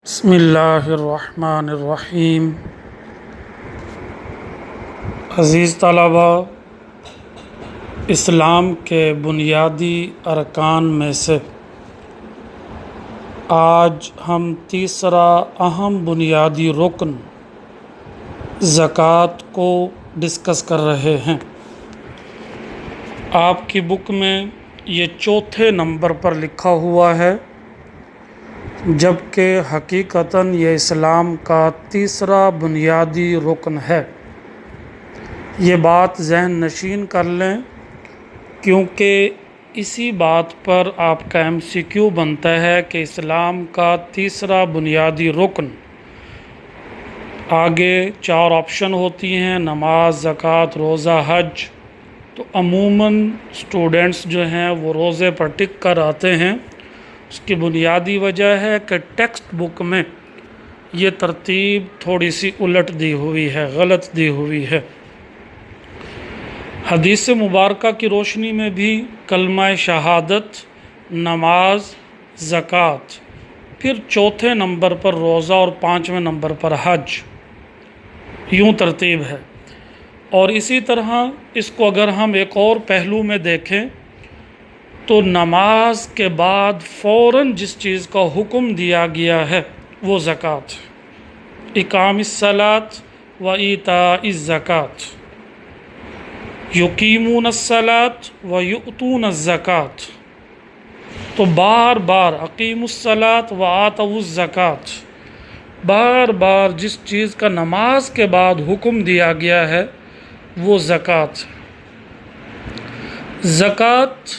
بسم اللہ الرحمن الرحیم۔ عزیز طلبہ، اسلام کے بنیادی ارکان میں سے آج ہم تیسرا اہم بنیادی رکن زکوٰۃ کو ڈسکس کر رہے ہیں۔ آپ کی بک میں یہ چوتھے نمبر پر لکھا ہوا ہے، جبکہ حقیقتاً یہ اسلام کا تیسرا بنیادی رکن ہے۔ یہ بات ذہن نشین کر لیں، کیونکہ اسی بات پر آپ کا MCQ بنتا ہے کہ اسلام کا تیسرا بنیادی رکن۔ آگے 4 آپشن ہوتی ہیں: نماز، زکوٰۃ، روزہ، حج۔ تو عموماً اسٹوڈنٹس جو ہیں وہ روزے پر ٹک کر آتے ہیں۔ اس کی بنیادی وجہ ہے کہ ٹیکسٹ بک میں یہ ترتیب تھوڑی سی الٹ دی ہوئی ہے، غلط دی ہوئی ہے۔ حدیث مبارکہ کی روشنی میں بھی کلمہ شہادت، نماز، زکوٰۃ، پھر چوتھے نمبر پر روزہ اور 5ویں نمبر پر حج، یوں ترتیب ہے۔ اور اسی طرح اس کو اگر ہم ایک اور پہلو میں دیکھیں تو نماز کے بعد فوراً جس چیز کا حکم دیا گیا ہے وہ زکوٰۃ، اقام الصلاۃ و ایتاء الزکوٰۃ، یقیمون الصلاۃ و یؤتون الزکوٰۃ۔ تو بار بار اقیموا الصلاۃ و آتوا الزکوٰۃ، بار بار جس چیز کا نماز کے بعد حکم دیا گیا ہے وہ زکوٰۃ۔ زکوٰۃ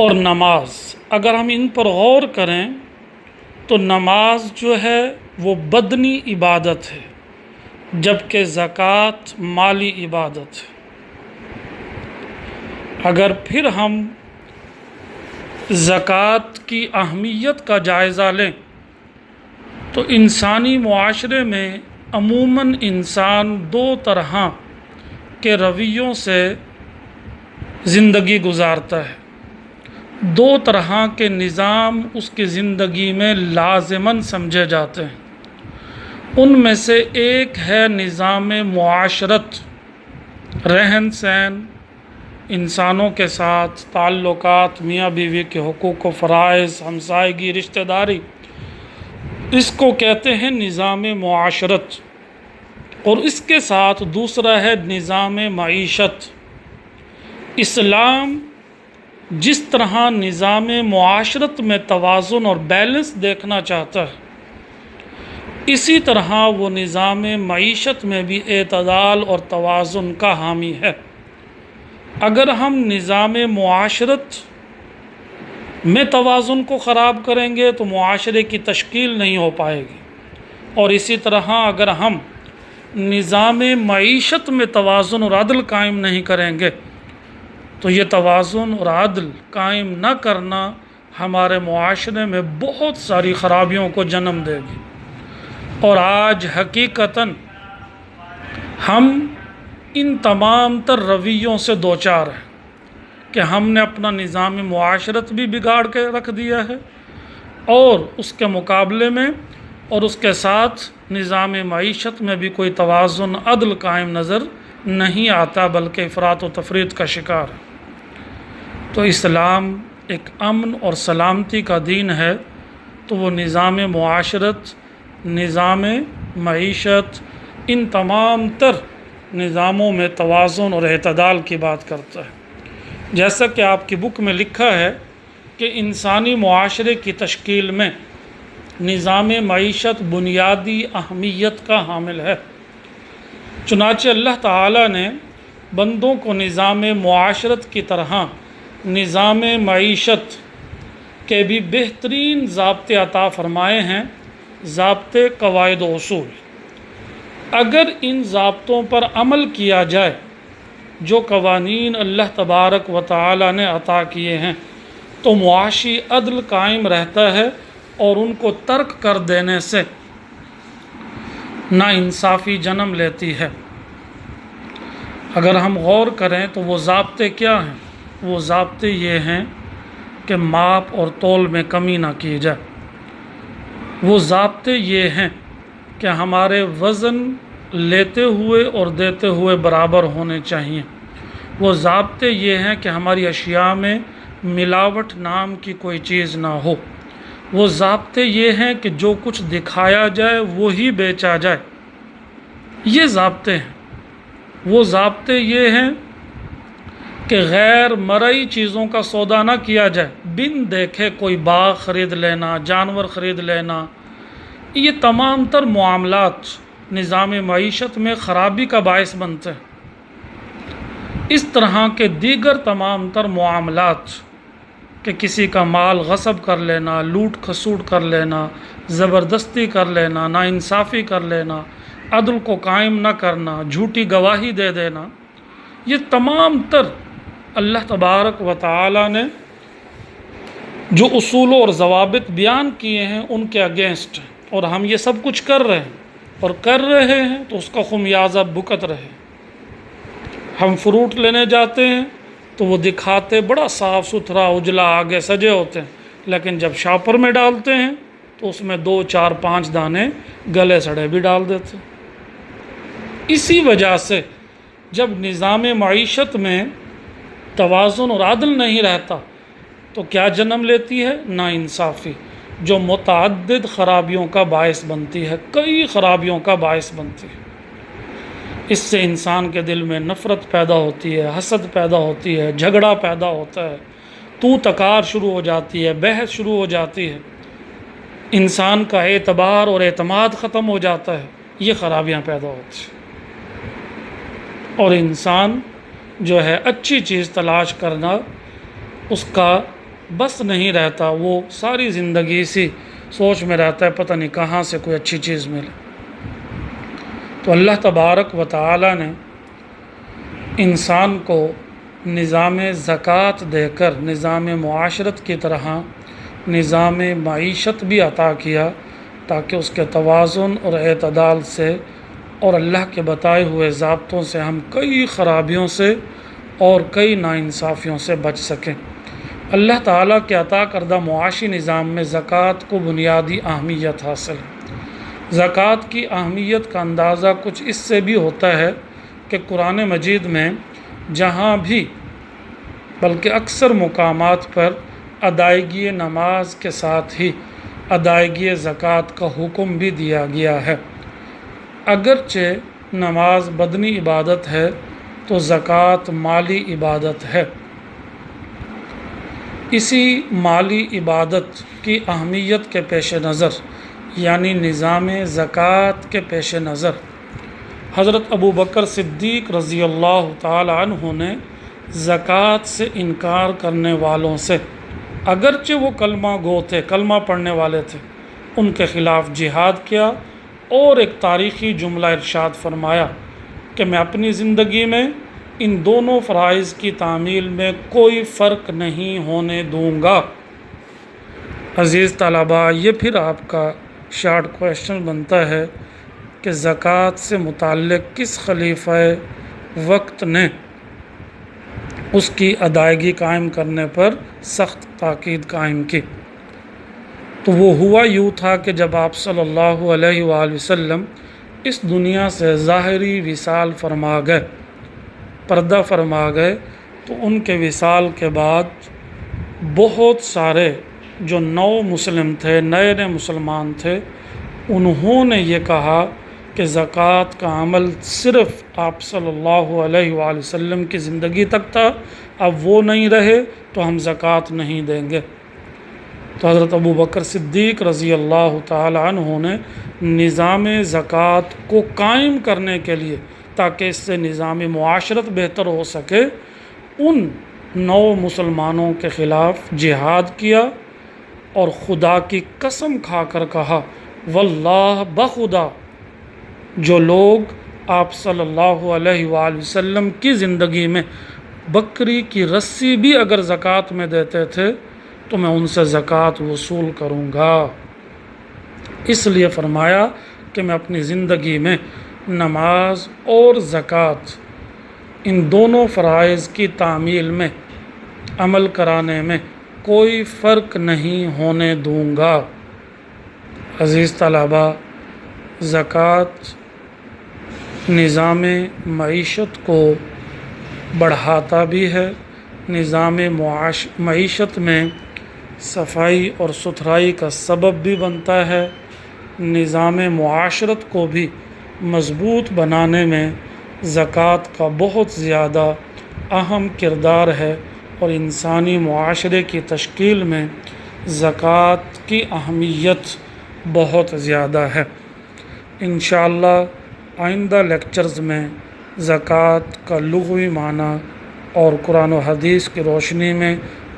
اور نماز اگر ہم ان پر غور کریں تو نماز جو ہے وہ بدنی عبادت ہے، جبکہ زکوٰۃ مالی عبادت ہے۔ اگر پھر ہم زکوٰۃ کی اہمیت کا جائزہ لیں تو انسانی معاشرے میں عموماً انسان 2 طرح کے رویوں سے زندگی گزارتا ہے، 2 طرح کے نظام اس کی زندگی میں لازماً سمجھے جاتے ہیں۔ ان میں سے ایک ہے نظام معاشرت، رہن سہن، انسانوں کے ساتھ تعلقات، میاں بیوی کے حقوق و فرائض، ہمسائیگی، رشتہ داری، اس کو کہتے ہیں نظام معاشرت۔ اور اس کے ساتھ دوسرا ہے نظام معیشت۔ اسلام جس طرح نظام معاشرت میں توازن اور بیلنس دیکھنا چاہتا ہے، اسی طرح وہ نظام معیشت میں بھی اعتدال اور توازن کا حامی ہے۔ اگر ہم نظام معاشرت میں توازن کو خراب کریں گے تو معاشرے کی تشکیل نہیں ہو پائے گی، اور اسی طرح اگر ہم نظام معیشت میں توازن اور عدل قائم نہیں کریں گے تو یہ توازن اور عدل قائم نہ کرنا ہمارے معاشرے میں بہت ساری خرابیوں کو جنم دے گی۔ اور آج حقیقتاً ہم ان تمام تر رویوں سے دوچار ہیں کہ ہم نے اپنا نظام معاشرت بھی بگاڑ کے رکھ دیا ہے، اور اس کے مقابلے میں اور اس کے ساتھ نظام معیشت میں بھی کوئی توازن عدل قائم نظر نہیں آتا، بلکہ افراط و تفریط کا شکار ہے۔ تو اسلام ایک امن اور سلامتی کا دین ہے، تو وہ نظام معاشرت، نظام معیشت، ان تمام تر نظاموں میں توازن اور اعتدال کی بات کرتا ہے۔ جیسا کہ آپ کی بک میں لکھا ہے کہ انسانی معاشرے کی تشکیل میں نظام معیشت بنیادی اہمیت کا حامل ہے۔ چنانچہ اللہ تعالیٰ نے بندوں کو نظام معاشرت کی طرح نظام معیشت کے بھی بہترین ضابطے عطا فرمائے ہیں، ضابطے، قواعد و اصول۔ اگر ان ضابطوں پر عمل کیا جائے، جو قوانین اللہ تبارک و تعالی نے عطا کیے ہیں، تو معاشی عدل قائم رہتا ہے، اور ان کو ترک کر دینے سے ناانصافی جنم لیتی ہے۔ اگر ہم غور کریں تو وہ ضابطے کیا ہیں؟ وہ ضابطے یہ ہیں کہ ماپ اور تول میں کمی نہ کی جائے، وہ ضابطے یہ ہیں کہ ہمارے وزن لیتے ہوئے اور دیتے ہوئے برابر ہونے چاہیے۔ وہ ضابطے یہ ہیں کہ ہماری اشیاء میں ملاوٹ نام کی کوئی چیز نہ ہو۔ وہ ضابطے یہ ہیں کہ جو کچھ دکھایا جائے وہی بیچا جائے۔ یہ ضابطے ہیں۔ وہ ضابطے یہ ہیں کہ غیر مرئی چیزوں کا سودا نہ کیا جائے، بن دیکھے کوئی باغ خرید لینا، جانور خرید لینا۔ یہ تمام تر معاملات نظام معیشت میں خرابی کا باعث بنتے ہیں۔ اس طرح کے دیگر تمام تر معاملات کہ کسی کا مال غصب کر لینا، لوٹ کھسوٹ کر لینا، زبردستی کر لینا، ناانصافی کر لینا، عدل کو قائم نہ کرنا، جھوٹی گواہی دے دینا، یہ تمام تر اللہ تبارک و تعالی نے جو اصول اور ضوابط بیان کیے ہیں ان کے اگینسٹ ہیں، اور ہم یہ سب کچھ کر رہے ہیں اور کر رہے ہیں تو اس کا خمیازہ بھگت رہے۔ ہم فروٹ لینے جاتے ہیں تو وہ دکھاتے بڑا صاف ستھرا اجلا آگے سجے ہوتے ہیں، لیکن جب شاپر میں ڈالتے ہیں تو اس میں 2 4 5 دانے گلے سڑے بھی ڈال دیتے ہیں۔ اسی وجہ سے جب نظام معیشت میں توازن اور عدل نہیں رہتا تو کیا جنم لیتی ہے؟ ناانصافی، جو متعدد خرابیوں کا باعث بنتی ہے، کئی خرابیوں کا باعث بنتی ہے۔ اس سے انسان کے دل میں نفرت پیدا ہوتی ہے، حسد پیدا ہوتی ہے، جھگڑا پیدا ہوتا ہے، تو تکار شروع ہو جاتی ہے، بحث شروع ہو جاتی ہے، انسان کا اعتبار اور اعتماد ختم ہو جاتا ہے، یہ خرابیاں پیدا ہوتی ہیں۔ اور انسان جو ہے اچھی چیز تلاش کرنا اس کا بس نہیں رہتا، وہ ساری زندگی اسی سوچ میں رہتا ہے پتہ نہیں کہاں سے کوئی اچھی چیز ملے۔ تو اللہ تبارک و تعالی نے انسان کو نظام زکوٰۃ دے کر نظام معاشرت کی طرح نظام معیشت بھی عطا کیا، تاکہ اس کے توازن اور اعتدال سے اور اللہ کے بتائے ہوئے ضابطوں سے ہم کئی خرابیوں سے اور کئی ناانصافیوں سے بچ سکیں۔ اللہ تعالیٰ کے عطا کردہ معاشی نظام میں زکوٰۃ کو بنیادی اہمیت حاصل ہے۔ زکوٰۃ کی اہمیت کا اندازہ کچھ اس سے بھی ہوتا ہے کہ قرآن مجید میں جہاں بھی بلکہ اکثر مقامات پر ادائیگی نماز کے ساتھ ہی ادائیگی زکوٰۃ کا حکم بھی دیا گیا ہے۔ اگرچہ نماز بدنی عبادت ہے تو زکوٰۃ مالی عبادت ہے۔ اسی مالی عبادت کی اہمیت کے پیش نظر یعنی نظام زکوٰۃ کے پیش نظر حضرت ابو بکر صدیق رضی اللہ تعالی عنہ نے زکوٰۃ سے انکار کرنے والوں سے، اگرچہ وہ کلمہ گو تھے، کلمہ پڑھنے والے تھے، ان کے خلاف جہاد کیا اور ایک تاریخی جملہ ارشاد فرمایا کہ میں اپنی زندگی میں ان دونوں فرائض کی تعمیل میں کوئی فرق نہیں ہونے دوں گا۔ عزیز طلباء، یہ پھر آپ کا شارٹ کویشچن بنتا ہے کہ زکوٰۃ سے متعلق کس خلیفہ وقت نے اس کی ادائیگی قائم کرنے پر سخت تاکید قائم کی؟ تو وہ ہوا یوں تھا کہ جب آپ صلی اللہ علیہ وآلہ وسلم اس دنیا سے ظاہری وصال فرما گئے، پردہ فرما گئے، تو ان کے وصال کے بعد بہت سارے جو نو مسلم تھے، نئے مسلمان تھے، انہوں نے یہ کہا کہ زکوٰۃ کا عمل صرف آپ صلی اللہ علیہ وآلہ وسلم کی زندگی تک تھا، اب وہ نہیں رہے تو ہم زکوٰۃ نہیں دیں گے۔ تو حضرت ابو بکر صدیق رضی اللہ تعالی عنہ نے نظام زکوٰۃ کو قائم کرنے کے لیے، تاکہ اس سے نظام معاشرت بہتر ہو سکے، ان نو مسلمانوں کے خلاف جہاد کیا اور خدا کی قسم کھا کر کہا، واللہ بخدا جو لوگ آپ صلی اللہ علیہ وآلہ وسلم کی زندگی میں بکری کی رسی بھی اگر زکوٰۃ میں دیتے تھے تو میں ان سے زکوٰۃ وصول کروں گا۔ اس لیے فرمایا کہ میں اپنی زندگی میں نماز اور زکوٰۃ ان دونوں فرائض کی تعمیل میں، عمل کرانے میں کوئی فرق نہیں ہونے دوں گا۔ عزیز طلباء، زکوٰۃ نظام معیشت کو بڑھاتا بھی ہے، نظام معیشت میں صفائی اور ستھرائی کا سبب بھی بنتا ہے، نظام معاشرت کو بھی مضبوط بنانے میں زکوٰۃ کا بہت زیادہ اہم کردار ہے، اور انسانی معاشرے کی تشکیل میں زکوٰۃ کی اہمیت بہت زیادہ ہے۔ انشاءاللہ آئندہ لیکچرز میں زکوٰۃ کا لغوی معنی اور قرآن و حدیث کی روشنی میں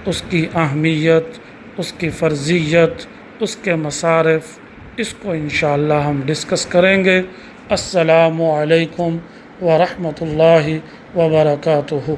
اس کی اہمیت، اس کی فرضیت، اس کے مصارف، اس کو انشاءاللہ ہم ڈسکس کریں گے۔ السلام علیکم ورحمۃ اللہ وبرکاتہ۔